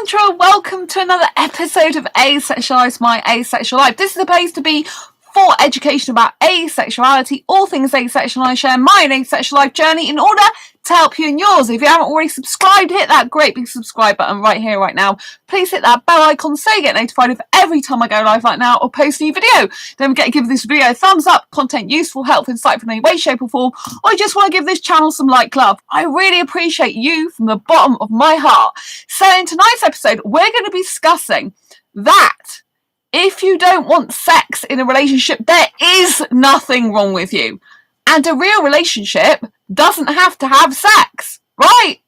Sandra, welcome to another episode of Asexualise, my asexual life. This is a place to be for education about asexuality, all things asexual. I share my asexual life journey in order to help you in yours. If you haven't already subscribed, hit that great big subscribe button right here, right now. Please hit that bell icon so you get notified of every time I go live like now or post a new video. Don't forget to give this video a thumbs up, content useful, helpful, insightful in any way, shape or form, or you just want to give this channel some like love. I really appreciate you from the bottom of my heart. So in tonight's episode, we're going to be discussing that if you don't want sex in a relationship, there is nothing wrong with you. And a real relationship doesn't have to have sex, right?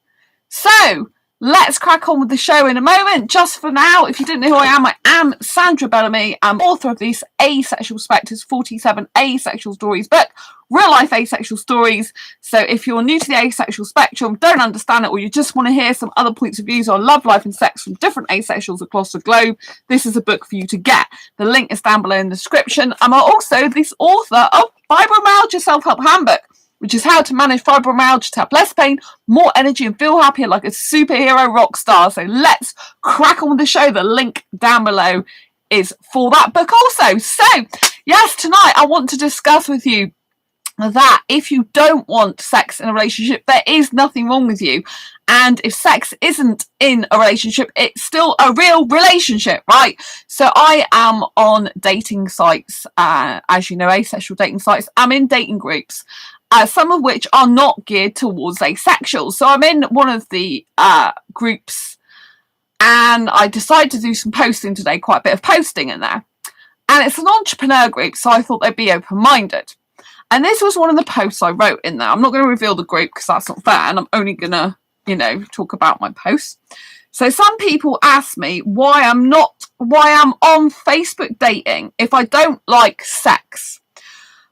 So, let's crack on with the show in a moment. Just for now, if you didn't know who I am Sandra Bellamy. I'm author of this Asexual Spectres 47 Asexual Stories book, real life asexual stories. So if you're new to the asexual spectrum, don't understand it, or you just want to hear some other points of views on love, life and sex from different asexuals across the globe, this is a book for you to get. The link is down below in the description. I'm also this author of Fibromyalgia Self-Help Handbook, which is how to manage fibromyalgia to have less pain, more energy and feel happier like a superhero rock star. So let's crack on with the show. The link down below is for that book also. So yes, tonight I want to discuss with you that if you don't want sex in a relationship, there is nothing wrong with you. And if sex isn't in a relationship, it's still a real relationship, right? So I am on dating sites, as you know, asexual dating sites. I'm in dating groups, some of which are not geared towards asexuals. So I'm in one of the groups, and I decided to do some posting today, quite a bit of posting in there. And it's an entrepreneur group, so I thought they'd be open-minded. And this was one of the posts I wrote in there. I'm not going to reveal the group because that's not fair, and I'm only going to, talk about my posts. So some people ask me why I'm on Facebook dating if I don't like sex.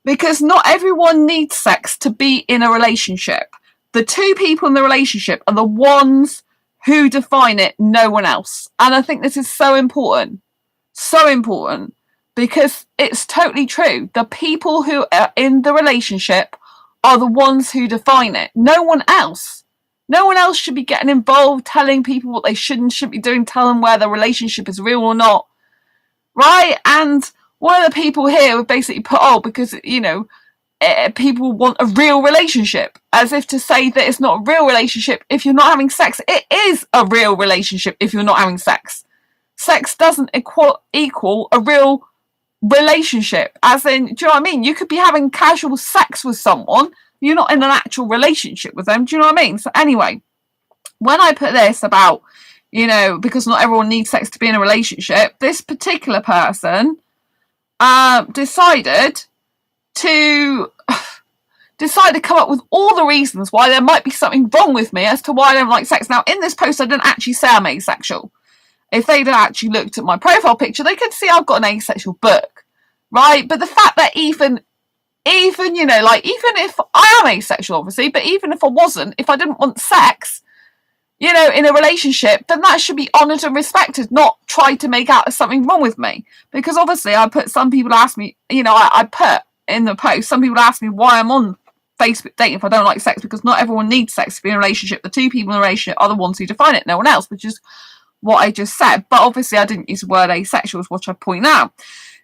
Because not everyone needs sex to be in a relationship. The two people in the relationship are the ones who define it, no one else. And I think this is so important. So important. Because it's totally true. The people who are in the relationship are the ones who define it. No one else. No one else should be getting involved, telling people what they should and shouldn't be doing, telling where the relationship is real or not. Right? And one of the people here would basically put, because, people want a real relationship. As if to say that it's not a real relationship if you're not having sex. It is a real relationship if you're not having sex. Sex doesn't equal a real relationship, as in, do you know what I mean? You could be having casual sex with someone, you're not in an actual relationship with them, do you know what I mean? So anyway, when I put this about, because not everyone needs sex to be in a relationship, this particular person decided to come up with all the reasons why there might be something wrong with me as to why I don't like sex. Now in this post I didn't actually say I'm asexual. If they'd actually looked at my profile picture, they could see I've got an asexual book, right? But the fact that even if I am asexual, obviously, but even if I wasn't, if I didn't want sex, in a relationship, then that should be honoured and respected, not tried to make out as something wrong with me. Because obviously some people ask me, I put in the post, some people ask me why I'm on Facebook dating if I don't like sex, because not everyone needs sex to be in a relationship. The two people in a relationship are the ones who define it, no one else, which is what I just said. But obviously I didn't use the word asexual, which I point out.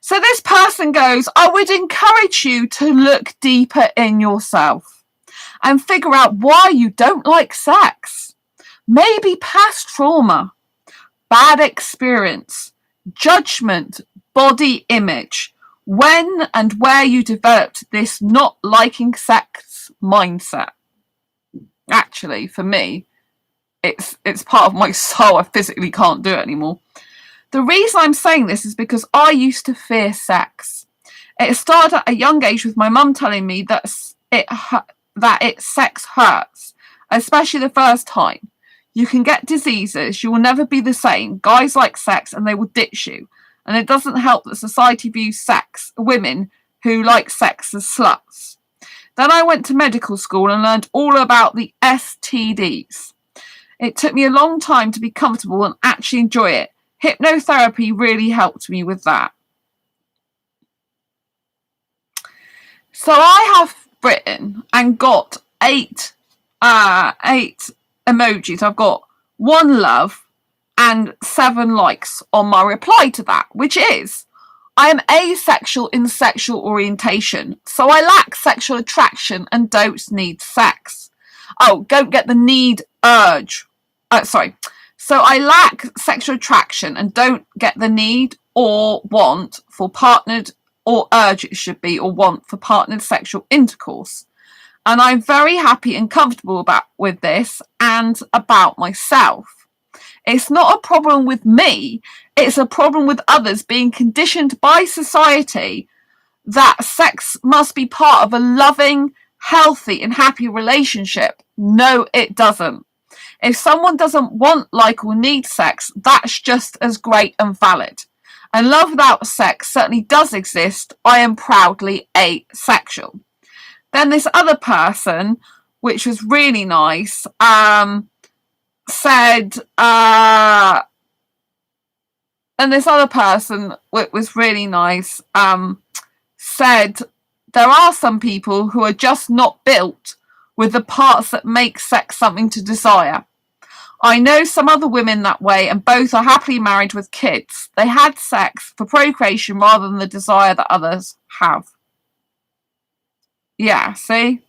So this person goes, I would encourage you to look deeper in yourself and figure out why you don't like sex. Maybe past trauma, bad experience, judgment, body image, when and where you developed this not liking sex mindset. Actually, for me, it's part of my soul. I physically can't do it anymore. The reason I'm saying this is because I used to fear sex. It started at a young age with my mum telling me that sex hurts, especially the first time. You can get diseases, you will never be the same. Guys like sex and they will ditch you. And it doesn't help that society views women who like sex as sluts. Then I went to medical school and learned all about the STDs. It took me a long time to be comfortable and actually enjoy it. Hypnotherapy really helped me with that. So I have written and got eight emojis. I've got one love, and 7 likes on my reply to that, which is, I am asexual in sexual orientation, so I lack sexual attraction and don't need sex. Oh, don't get the need urge. Sorry. So I lack sexual attraction and don't get the need or want for partnered, or urge it should be, or want for partnered sexual intercourse. And I'm very happy and comfortable with this and about myself. It's not a problem with me, it's a problem with others being conditioned by society that sex must be part of a loving, healthy and happy relationship. No, it doesn't. If someone doesn't want, like, or need sex, that's just as great and valid. And love without sex certainly does exist. I am proudly asexual. Then this other person, which was really nice, said, and this other person, which was really nice, said, there are some people who are just not built with the parts that make sex something to desire. I know some other women that way, and both are happily married with kids. They had sex for procreation rather than the desire that others have. Yeah, see?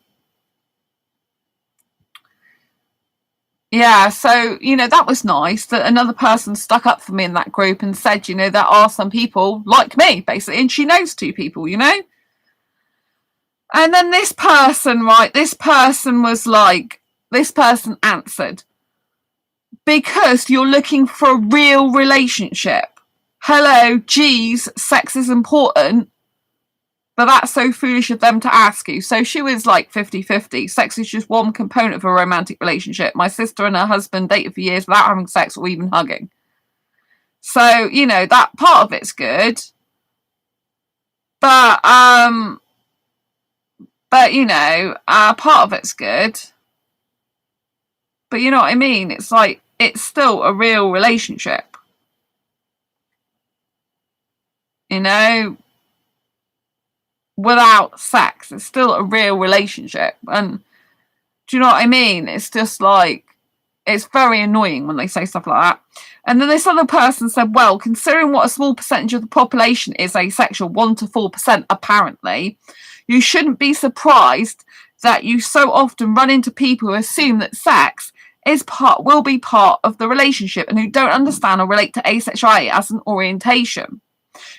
Yeah, so, that was nice that another person stuck up for me in that group and said, there are some people like me, basically, and she knows 2 people, And then this person answered, because you're looking for a real relationship. Hello, geez, sex is important, but that's so foolish of them to ask you. So she was like 50-50. Sex is just one component of a romantic relationship. My sister and her husband dated for years without having sex or even hugging. So, that part of it's good. But part of it's good. But you know what I mean? It's like, it's still a real relationship. Without sex, it's still a real relationship. And do you know what I mean? It's just like, it's very annoying when they say stuff like that. And then this other person said, well, considering what a small percentage of the population is asexual, 1 to 4% apparently, you shouldn't be surprised that you so often run into people who assume that sex will be part of the relationship and who don't understand or relate to asexuality as an orientation.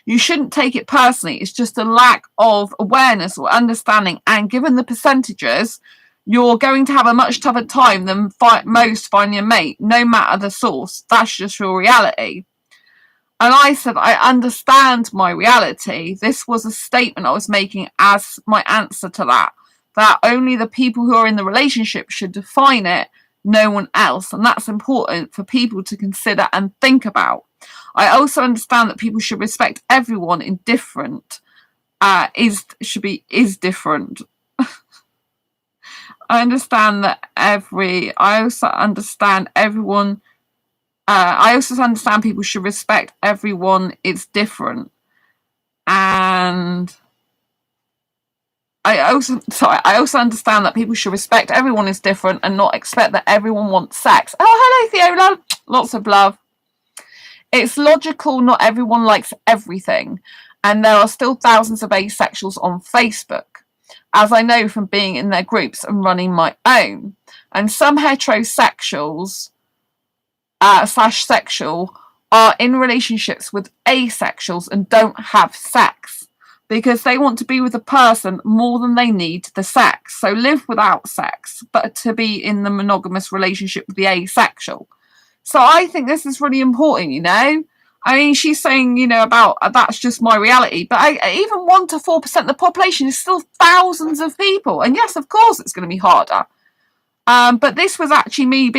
You shouldn't take it personally. It's just a lack of awareness or understanding, and given the percentages, you're going to have a much tougher time than most finding a mate, no matter the source. That's just your reality. And I said, I understand my reality. This was a statement I was making as my answer to that only the people who are in the relationship should define it, no one else. And that's important for people to consider and think about. I also understand that people should respect everyone in different, is different. I understand that I also understand people should respect everyone is different. And I also understand that people should respect everyone is different and not expect that everyone wants sex. Oh, hello, Theola. Lots of love. It's logical not everyone likes everything, and there are still thousands of asexuals on Facebook, as I know from being in their groups and running my own. And some heterosexuals /sexual are in relationships with asexuals and don't have sex because they want to be with a person more than they need the sex. So live without sex, but to be in the monogamous relationship with the asexual. So I think this is really important, I mean, she's saying, about that's just my reality. But even 1 to 4% of the population is still thousands of people. And yes, of course, it's going to be harder. But this was actually me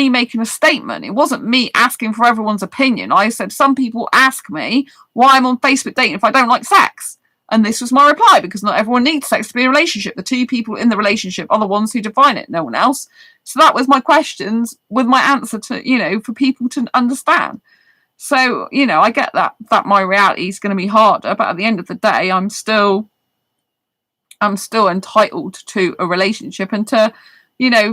making a statement. It wasn't me asking for everyone's opinion. I said, some people ask me why I'm on Facebook dating if I don't like sex. And this was my reply, because not everyone needs sex to be in a relationship. The 2 people in the relationship are the ones who define it, no one else. So that was my questions with my answer to, for people to understand. So, I get that my reality is going to be harder, but at the end of the day, I'm still entitled to a relationship and to,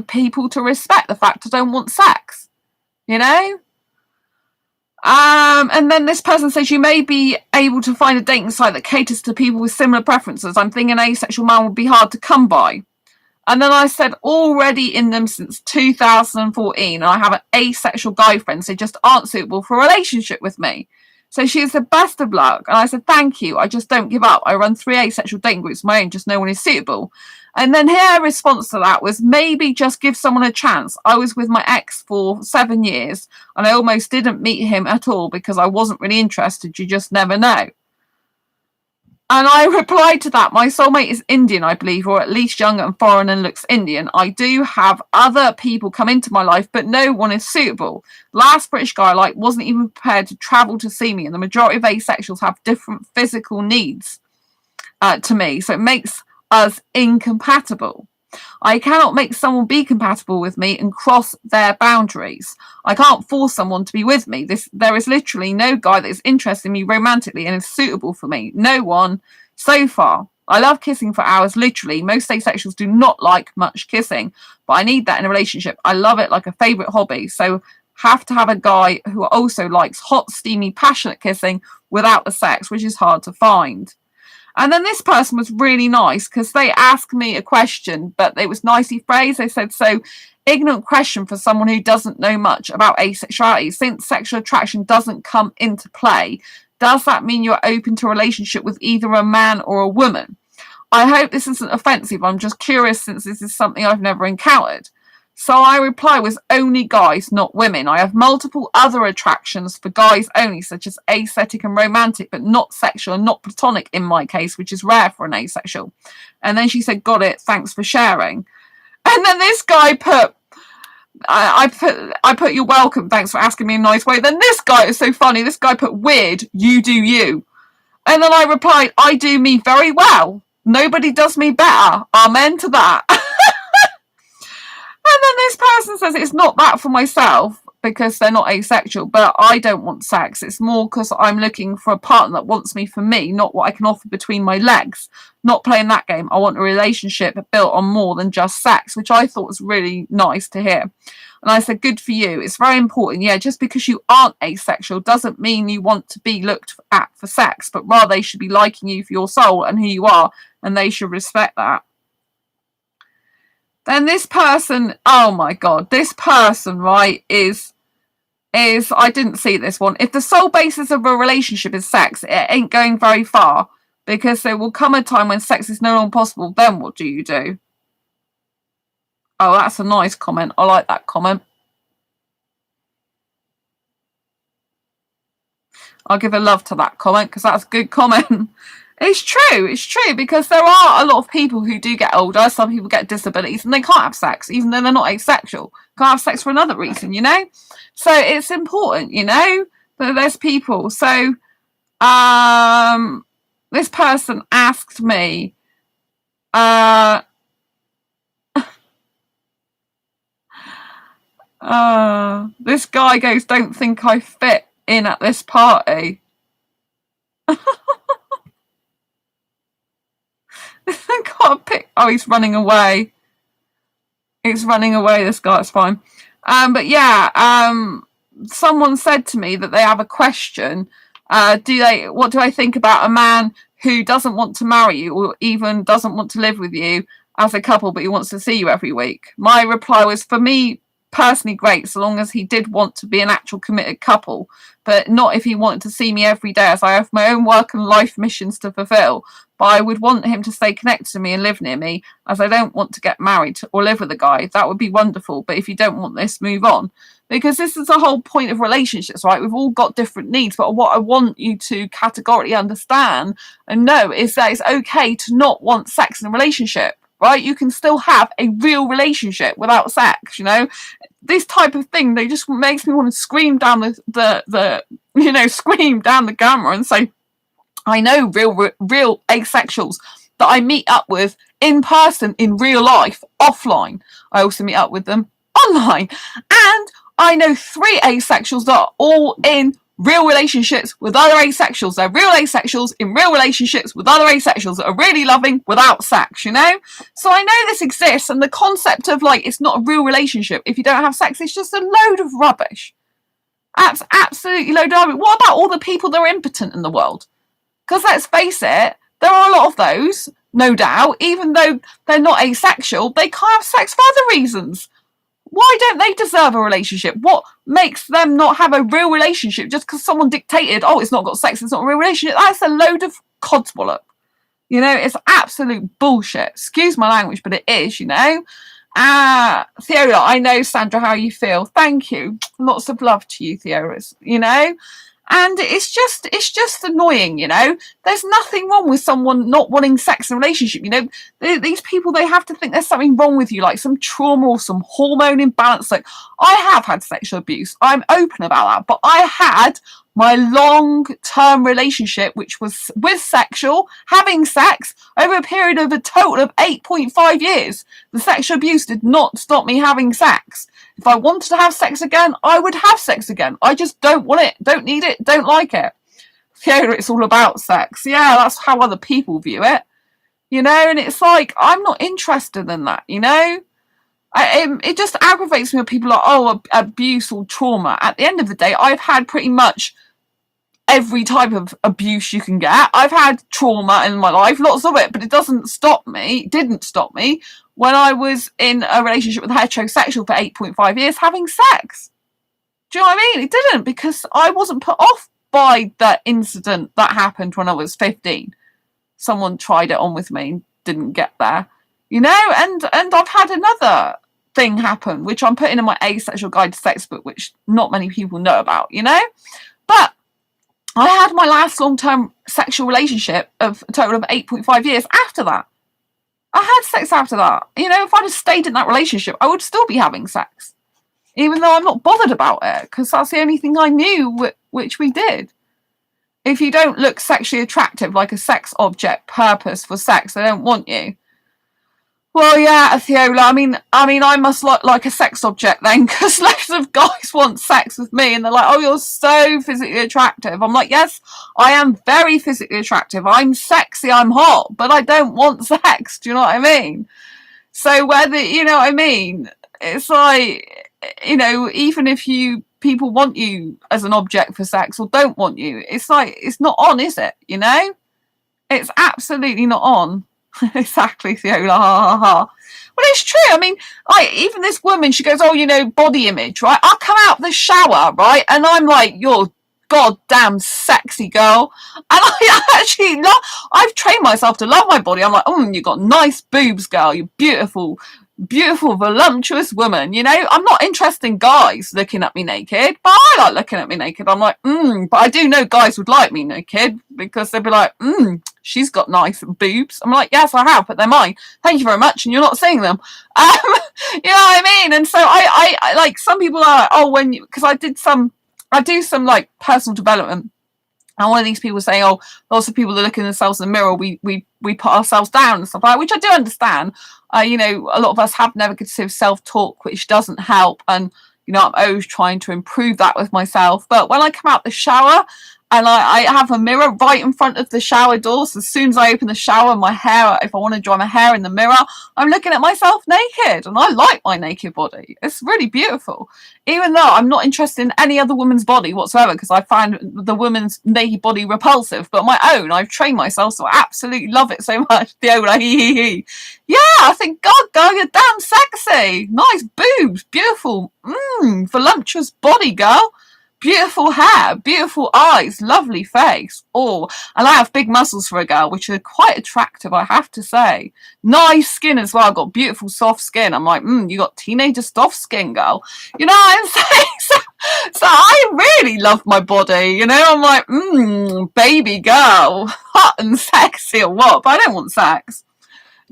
people to respect the fact I don't want sex, And then this person says you may be able to find a dating site that caters to people with similar preferences. I'm thinking an asexual man would be hard to come by. And then I said, already in them since 2014, and I have an asexual guy friend, so just aren't suitable for a relationship with me. So she is the best of luck. And I said, thank you. I just don't give up. I run 3 asexual dating groups of my own, just no one is suitable. And then her response to that was, maybe just give someone a chance. I was with my ex for 7 years and I almost didn't meet him at all because I wasn't really interested. You just never know. And I replied to that, my soulmate is Indian, I believe, or at least young and foreign and looks Indian. I do have other people come into my life, but no one is suitable. Last British guy I liked wasn't even prepared to travel to see me, and the majority of asexuals have different physical needs to me, so it makes us incompatible. I cannot make someone be compatible with me and cross their boundaries. I can't force someone to be with me. There is literally no guy that is interested in me romantically and is suitable for me. No one so far. I love kissing for hours, literally. Most asexuals do not like much kissing, but I need that in a relationship. I love it like a favourite hobby, so have to have a guy who also likes hot, steamy, passionate kissing without the sex, which is hard to find. And then this person was really nice because they asked me a question, but it was nicely phrased. They said, so ignorant question for someone who doesn't know much about asexuality. Since sexual attraction doesn't come into play, does that mean you're open to a relationship with either a man or a woman? I hope this isn't offensive. I'm just curious since this is something I've never encountered. So I reply was only guys, not women. I have multiple other attractions for guys only, such as aesthetic and romantic, but not sexual and not platonic in my case, which is rare for an asexual. And then she said, got it, thanks for sharing. And then this guy put, I put, you're welcome, thanks for asking me in a nice way. Then this guy is so funny. This guy put, weird, you do you. And then I replied, I do me very well. Nobody does me better. Amen to that. And then this person says it's not that for myself because they're not asexual, but I don't want sex. It's more because I'm looking for a partner that wants me for me, not what I can offer between my legs. Not playing that game. I want a relationship built on more than just sex, which I thought was really nice to hear. And I said, good for you. It's very important. Yeah, just because you aren't asexual doesn't mean you want to be looked at for sex, but rather they should be liking you for your soul and who you are, and they should respect that. Then this person, oh my God, this person, right, is, I didn't see this one. If the sole basis of a relationship is sex, it ain't going very far because there will come a time when sex is no longer possible. Then what do you do? Oh, that's a nice comment. I like that comment. I'll give a love to that comment because that's a good comment. It's true, because there are a lot of people who do get older, some people get disabilities, and they can't have sex, even though they're not asexual. Can't have sex for another reason, you know? So it's important, you know, that there's people. So this person asked me, this guy goes, don't think I fit in at this party. Got a pic. Oh, he's running away. He's running away, this guy. It's fine. But yeah, someone said to me that they have a question. What do I think about a man who doesn't want to marry you or even doesn't want to live with you as a couple, but he wants to see you every week? My reply was, for me personally, great, so long as he did want to be an actual committed couple, but not if he wanted to see me every day, as I have my own work and life missions to fulfill. But I would want him to stay connected to me and live near me, as I don't want to get married or live with a guy. That would be wonderful, but if you don't want this, move on. Because this is the whole point of relationships, right? We've all got different needs, but what I want you to categorically understand and know is that it's okay to not want sex in a relationship, right? You can still have a real relationship without sex, you know? This type of thing, they just makes me want to scream down scream down the camera and say, I know real asexuals that I meet up with in person, in real life, offline. I also meet up with them online. And I know 3 asexuals that are all in real relationships with other asexuals. They're real asexuals in real relationships with other asexuals that are really loving without sex, you know? So I know this exists, and the concept of, like, it's not a real relationship if you don't have sex is just a load of rubbish. Absolutely low down. What about all the people that are impotent in the world? Because let's face it, there are a lot of those, no doubt, even though they're not asexual, they can't have sex for other reasons. Why don't they deserve a relationship? What makes them not have a real relationship just because someone dictated, oh, it's not got sex, it's not a real relationship? That's a load of codswallop. You know, it's absolute bullshit. Excuse my language, but it is, you know. Theola, I know, Sandra, how you feel. Thank you. Lots of love to you, Theola, you know. And it's just annoying, you know. There's nothing wrong with someone not wanting sex in a relationship, you know. These people, they have to think there's something wrong with you, like some trauma or some hormone imbalance. Like, I have had sexual abuse. I'm open about that. But I had my long-term relationship, which was with sexual, having sex, over a period of a total of 8.5 years. The sexual abuse did not stop me having sex. If I wanted to have sex again, I would have sex again. I just don't want it, don't need it, don't like it. Fiona, it's all about sex. Yeah, that's how other people view it. You know, and it's like, I'm not interested in that, you know? It just aggravates me when people are, oh, abuse or trauma. At the end of the day, I've had pretty much every type of abuse you can get. I've had trauma in my life, lots of it, but it didn't stop me when I was in a relationship with a heterosexual for 8.5 years having sex. Do you know what I mean? It didn't, because I wasn't put off by that incident that happened when I was 15. Someone tried it on with me and didn't get there, you know, and I've had another thing happen, which I'm putting in my Asexual Guide to Sex book, which not many people know about, you know, but I had my last long-term sexual relationship of a total of 8.5 years after that. I had sex after that. You know, if I'd have stayed in that relationship, I would still be having sex. Even though I'm not bothered about it, because that's the only thing I knew which we did. If you don't look sexually attractive, like a sex object, purpose for sex, they don't want you. Well, yeah, Theola, I mean, I must look like a sex object then, because loads of guys want sex with me, and they're like, oh, you're so physically attractive. I'm like, yes, I am very physically attractive. I'm sexy, I'm hot, but I don't want sex. Do you know what I mean? So whether, you know what I mean? It's like, you know, even if people want you as an object for sex or don't want you, it's like, it's not on, is it? You know? It's absolutely not on. Exactly, Theola. Ha ha ha. Well, it's true. I mean, like, even this woman, she goes, oh, you know, body image, right? I'll come out the shower, right? And I'm like, you're goddamn sexy girl. And I actually I've trained myself to love my body. I'm like, oh, you got nice boobs, girl. You're beautiful, voluptuous woman. You know, I'm not interested in guys looking at me naked, but I like looking at me naked. I'm like, but I do know guys would like me naked, because they'd be like, she's got nice boobs. I'm like, yes, I have, but they're mine. Thank you very much. And you're not seeing them. You know what I mean? And so I like, some people are like, oh, because I do some like personal development. And one of these people saying, oh, lots of people are looking at themselves in the mirror, we put ourselves down and stuff like that, which I do understand. You know, a lot of us have negative self-talk, which doesn't help. And, you know, I'm always trying to improve that with myself. But when I come out the shower, and I have a mirror right in front of the shower door, so as soon as I open the shower, my hair, if I want to dry my hair in the mirror, I'm looking at myself naked, and I like my naked body. It's really beautiful. Even though I'm not interested in any other woman's body whatsoever, because I find the woman's naked body repulsive, but my own, I've trained myself, so I absolutely love it so much. The old yeah, I think, God, girl, you're damn sexy. Nice boobs, beautiful, voluptuous body, girl. Beautiful hair, beautiful eyes, lovely face. Oh, and I have big muscles for a girl, which are quite attractive, I have to say. Nice skin as well. I've got beautiful soft skin. I'm like, you got teenager soft skin, girl. You know what I'm saying? So I really love my body, you know. I'm like, baby girl, hot and sexy or what? But I don't want sex.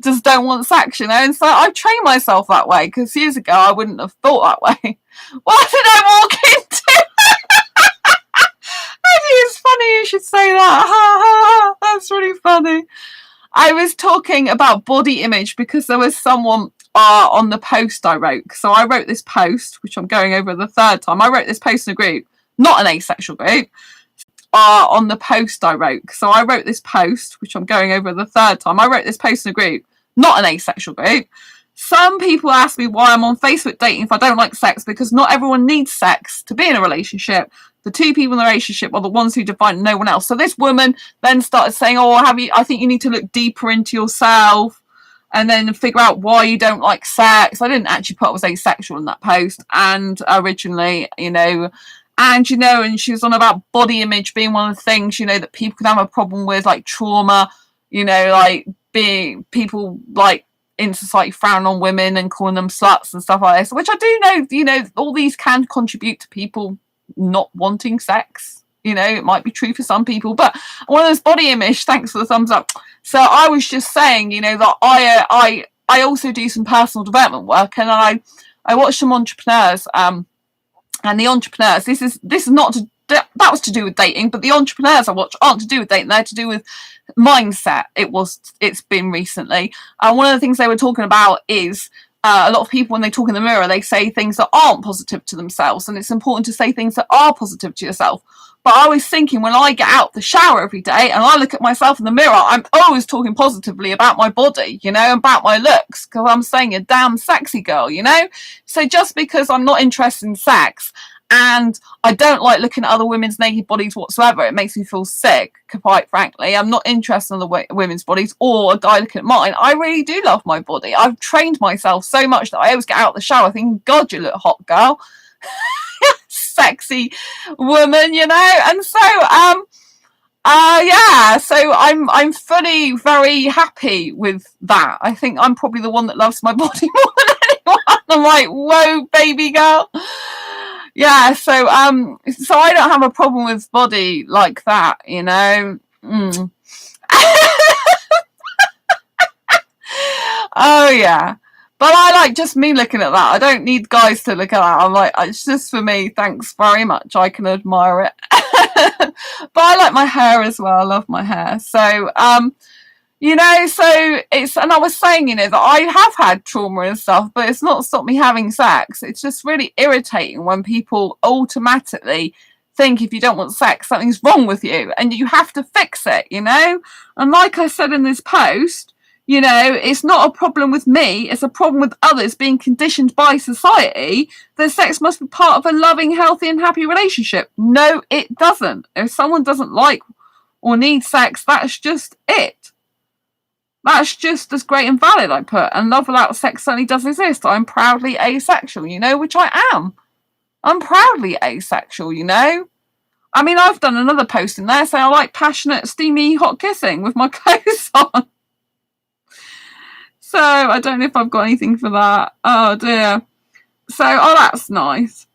Just don't want sex, you know. And so I trained myself that way, because years ago I wouldn't have thought that way. What did I walk into? It's funny you should say that. That's really funny. I was talking about body image because there was someone on the post I wrote. So I wrote this post, which I'm going over the third time. I wrote this post in a group, not an asexual group. On the post I wrote. So I wrote this post, which I'm going over the third time. I wrote this post in a group, not an asexual group. Some people ask me why I'm on Facebook dating if I don't like sex, because not everyone needs sex to be in a relationship. The two people in the relationship are the ones who define no one else. So this woman then started saying, oh, I think you need to look deeper into yourself and then figure out why you don't like sex. I didn't actually put I was asexual in that post, and originally, and she was on about body image being one of the things, that people can have a problem with, like trauma, like being people like in society frown on women and calling them sluts and stuff like this, which I do know, all these can contribute to people not wanting sex. It might be true for some people, but one of those body image, thanks for the thumbs up. So I was just saying, that I also do some personal development work, and I watch some entrepreneurs, and the entrepreneurs, this is not to, that was to do with dating, but the entrepreneurs I watch aren't to do with dating, they're to do with mindset. It's been recently. One of the things they were talking about is a lot of people, when they talk in the mirror, they say things that aren't positive to themselves, and it's important to say things that are positive to yourself. But I was thinking, when I get out the shower every day and I look at myself in the mirror, I'm always talking positively about my body, about my looks, because I'm saying a damn sexy girl, So just because I'm not interested in sex and I don't like looking at other women's naked bodies whatsoever, it makes me feel sick, quite frankly. I'm not interested in the women's bodies or a guy looking at mine. I really do love my body. I've trained myself so much that I always get out of the shower thinking, God, you look hot, girl. Sexy woman, and so so I'm fully very happy with that. I think I'm probably the one that loves my body more than anyone. I'm like, whoa, baby girl. Yeah, so I don't have a problem with body like that, Oh yeah. But I like just me looking at that. I don't need guys to look at that. I'm like, it's just for me. Thanks very much. I can admire it. But I like my hair as well. I love my hair. So, so it's, and I was saying, that I have had trauma and stuff, but it's not stopped me having sex. It's just really irritating when people automatically think if you don't want sex, something's wrong with you and you have to fix it, And like I said in this post, it's not a problem with me, it's a problem with others being conditioned by society that sex must be part of a loving, healthy and happy relationship. No, it doesn't. If someone doesn't like or need sex, that's just it. That's just as great and valid, I put. And love without sex certainly does exist. I'm proudly asexual, which I am. I'm proudly asexual, I mean, I've done another post in there saying I like passionate, steamy, hot kissing with my clothes on. So I don't know if I've got anything for that. Oh dear. So, that's nice.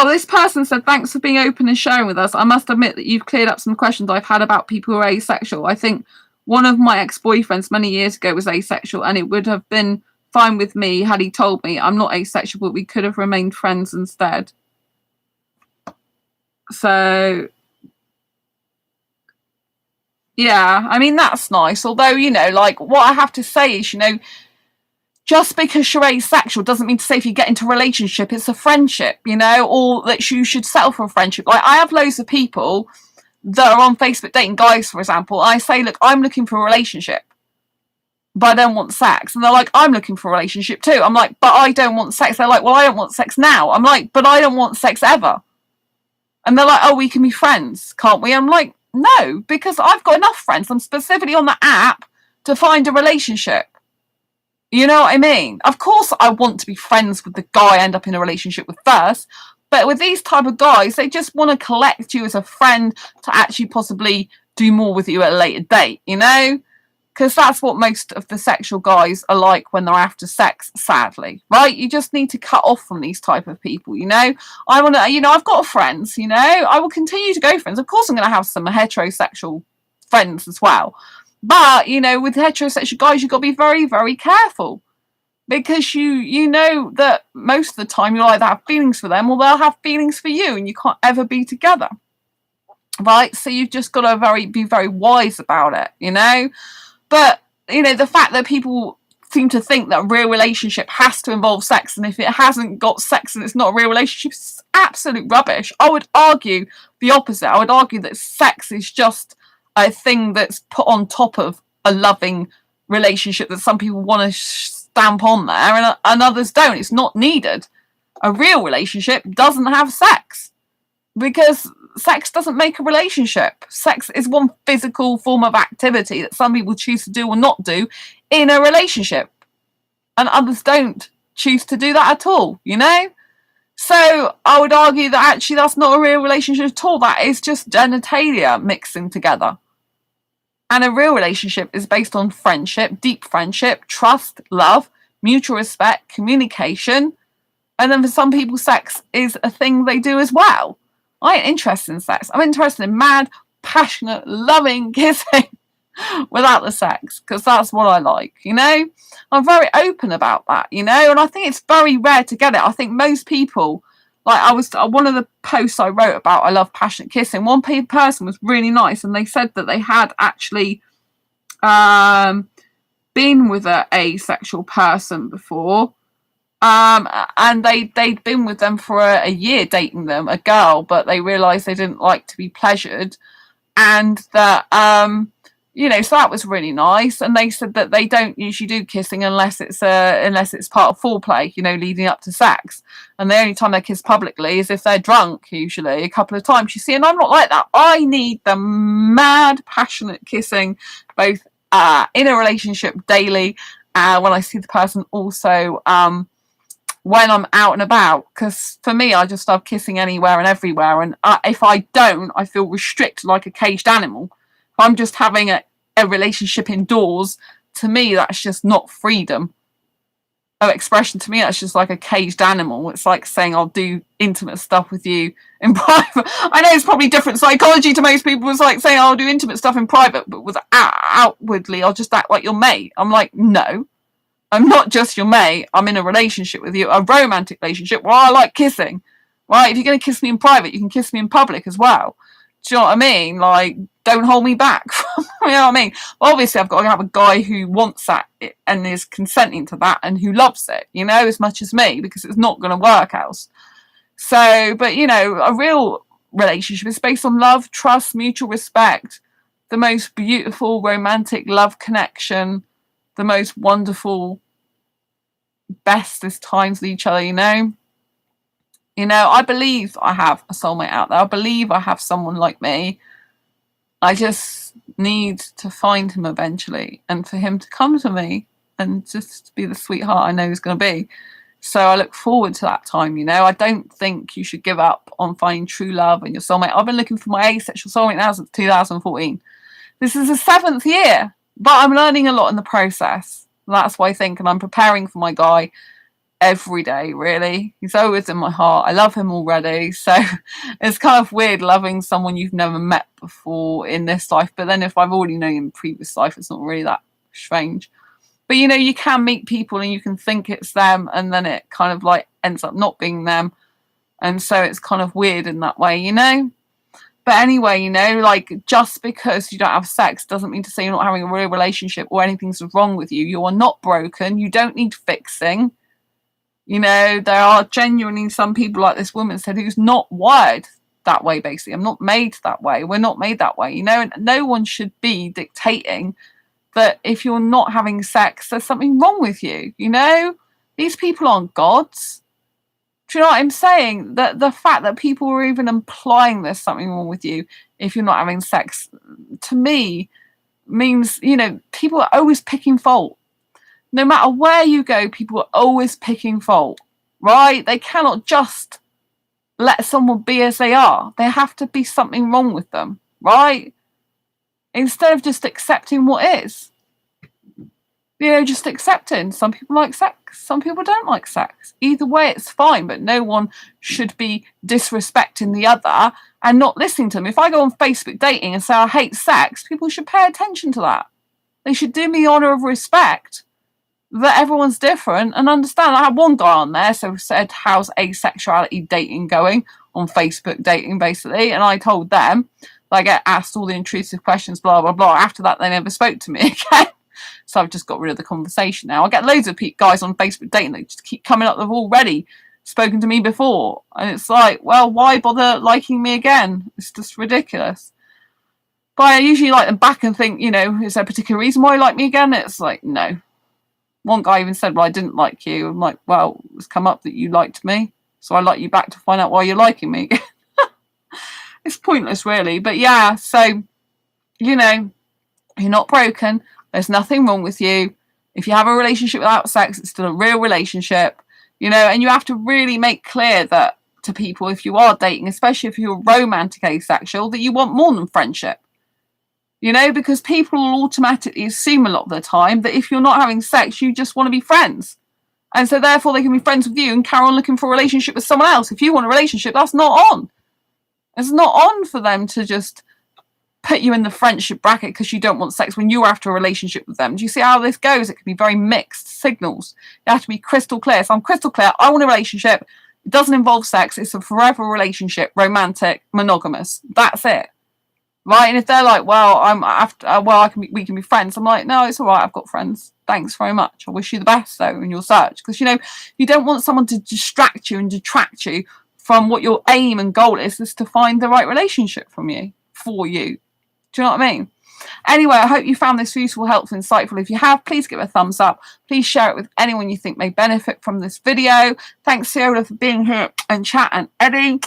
This person said, thanks for being open and sharing with us. I must admit that you've cleared up some questions I've had about people who are asexual. I think one of my ex-boyfriends many years ago was asexual, and it would have been fine with me had he told me I'm not asexual, but we could have remained friends instead. So yeah, I mean, that's nice. Although, like what I have to say is, just because you're asexual doesn't mean to say if you get into a relationship, it's a friendship, or that you should settle for a friendship. Like I have loads of people that are on Facebook dating guys, for example. I say, look, I'm looking for a relationship, but I don't want sex. And they're like, I'm looking for a relationship too. I'm like, but I don't want sex. They're like, well, I don't want sex now. I'm like, but I don't want sex ever. And they're like, oh, we can be friends, can't we? I'm like, no, because I've got enough friends. I'm specifically on the app to find a relationship. You know what I mean? Of course I want to be friends with the guy I end up in a relationship with first, but with these type of guys, they just want to collect you as a friend to actually possibly do more with you at a later date, Because that's what most of the sexual guys are like when they're after sex, sadly, right? You just need to cut off from these type of people, I want to, I've got friends, I will continue to go friends. Of course, I'm going to have some heterosexual friends as well. But, with heterosexual guys, you've got to be very, very careful. Because you know that most of the time you'll either have feelings for them or they'll have feelings for you, and you can't ever be together. Right? So you've just got to be very wise about it, But, the fact that people seem to think that a real relationship has to involve sex, and if it hasn't got sex and it's not a real relationship, it's absolute rubbish. I would argue the opposite. I would argue that sex is just a thing that's put on top of a loving relationship that some people want to stamp on there, and others don't. It's not needed. A real relationship doesn't have sex, because sex doesn't make a relationship. Sex is one physical form of activity that some people choose to do or not do in a relationship, and others don't choose to do that at all, you know? So I would argue that actually that's not a real relationship at all. That is just genitalia mixing together. And a real relationship is based on friendship, deep friendship, trust, love, mutual respect, communication. And then for some people, sex is a thing they do as well. I ain't interested in sex. I'm interested in mad, passionate, loving kissing without the sex, because that's what I like, you know? I'm very open about that, you know? And I think it's very rare to get it. I think most people, like one of the posts I wrote about I love passionate kissing, one person was really nice, and they said that they had actually been with an asexual person before, and they'd been with them for a year, dating them, a girl, but they realised they didn't like to be pleasured, and that you know, so that was really nice. And they said that they don't usually do kissing unless it's part of foreplay, you know, leading up to sex. And the only time they kiss publicly is if they're drunk, usually a couple of times. You see, and I'm not like that. I need the mad, passionate kissing, both in a relationship daily, when I see the person, also when I'm out and about. Because for me, I just love kissing anywhere and everywhere. And if I don't, I feel restricted like a caged animal. If I'm just having a relationship indoors, to me, that's just not freedom of expression. To me, that's just like a caged animal. It's like saying I'll do intimate stuff with you in private. I know it's probably different psychology to most people. It's like saying I'll do intimate stuff in private, but with outwardly I'll just act like your mate. I'm like, no, I'm not just your mate. I'm in a relationship with you, a romantic relationship where I like kissing. Right? If you're going to kiss me in private, you can kiss me in public as well. Do you know what I mean? Like, don't hold me back. You know what I mean? Well, obviously, I've got to have a guy who wants that and is consenting to that and who loves it, you know, as much as me, because it's not going to work else. So, but, you know, a real relationship is based on love, trust, mutual respect, the most beautiful romantic love connection, the most wonderful, bestest times with each other, you know? You know, I believe I have a soulmate out there. I believe I have someone like me. I just need to find him eventually, and for him to come to me and just be the sweetheart I know he's going to be. So I look forward to that time, you know. I don't think you should give up on finding true love and your soulmate. I've been looking for my asexual soulmate now since 2014. This is the 7th year, but I'm learning a lot in the process. That's what I think, and I'm preparing for my guy every day, really. He's always in my heart. I love him already. So it's kind of weird loving someone you've never met before in this life. But then if I've already known him in previous life, it's not really that strange. But, you know, you can meet people and you can think it's them, and then it kind of like ends up not being them. And so it's kind of weird in that way, you know? But anyway, you know, like, just because you don't have sex doesn't mean to say you're not having a real relationship or anything's wrong with you. You are not broken. You don't need fixing. You know, there are genuinely some people, like this woman said, who's not wired that way, basically. I'm not made that way. We're not made that way, you know, and no one should be dictating that if you're not having sex, there's something wrong with you, you know? These people aren't gods. Do you know what I'm saying? That the fact that people are even implying there's something wrong with you if you're not having sex, to me, means, you know, people are always picking fault. No matter where you go, people are always picking fault, right? They cannot just let someone be as they are. There have to be something wrong with them, right? Instead of just accepting what is. You know, just accepting. Some people like sex, some people don't like sex. Either way, it's fine, but no one should be disrespecting the other and not listening to them. If I go on Facebook dating and say I hate sex, people should pay attention to that. They should do me the honour of respect that everyone's different and understand. I had one guy on there, so said, how's asexuality dating going on Facebook dating, basically, and I told them, I get asked all the intrusive questions, blah blah blah. After that, they never spoke to me again. So I've just got rid of the conversation now. I get loads of guys on Facebook dating that just keep coming up. They've already spoken to me before, and it's like, well, why bother liking me again? It's just ridiculous. But I usually like them back and think, you know, is there a particular reason why you like me again? It's like, no. One guy even said, well, I didn't like you. I'm like, well, it's come up that you liked me, so I like you back to find out why you're liking me again. It's pointless, really. But yeah, so, you know, you're not broken. There's nothing wrong with you. If you have a relationship without sex, it's still a real relationship, you know, and you have to really make clear that to people, if you are dating, especially if you're romantic asexual, that you want more than friendship. You know, because people will automatically assume a lot of the time that if you're not having sex, you just want to be friends. And so therefore they can be friends with you and carry on looking for a relationship with someone else. If you want a relationship, that's not on. It's not on for them to just put you in the friendship bracket because you don't want sex when you're after a relationship with them. Do you see how this goes? It can be very mixed signals. You have to be crystal clear. So I'm crystal clear. I want a relationship. It doesn't involve sex. It's a forever relationship, romantic, monogamous. That's it. Right? And if they're like, well, we can be friends. I'm like, no, it's all right. I've got friends. Thanks very much. I wish you the best, though, in your search. Because, you know, you don't want someone to distract you and detract you from what your aim and goal is to find the right relationship for you. Do you know what I mean? Anyway, I hope you found this useful, helpful, insightful. If you have, please give it a thumbs up. Please share it with anyone you think may benefit from this video. Thanks, Ciola, for being here and chat and Eddie.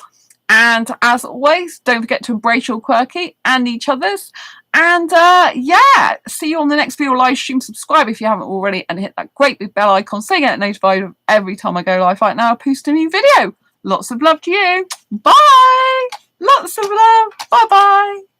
And as always, don't forget to embrace your quirky and each other's. And yeah, see you on the next video live stream. Subscribe if you haven't already and hit that great big bell icon so you get notified of every time I go live. Right now, I post a new video. Lots of love to you. Bye. Lots of love. Bye-bye.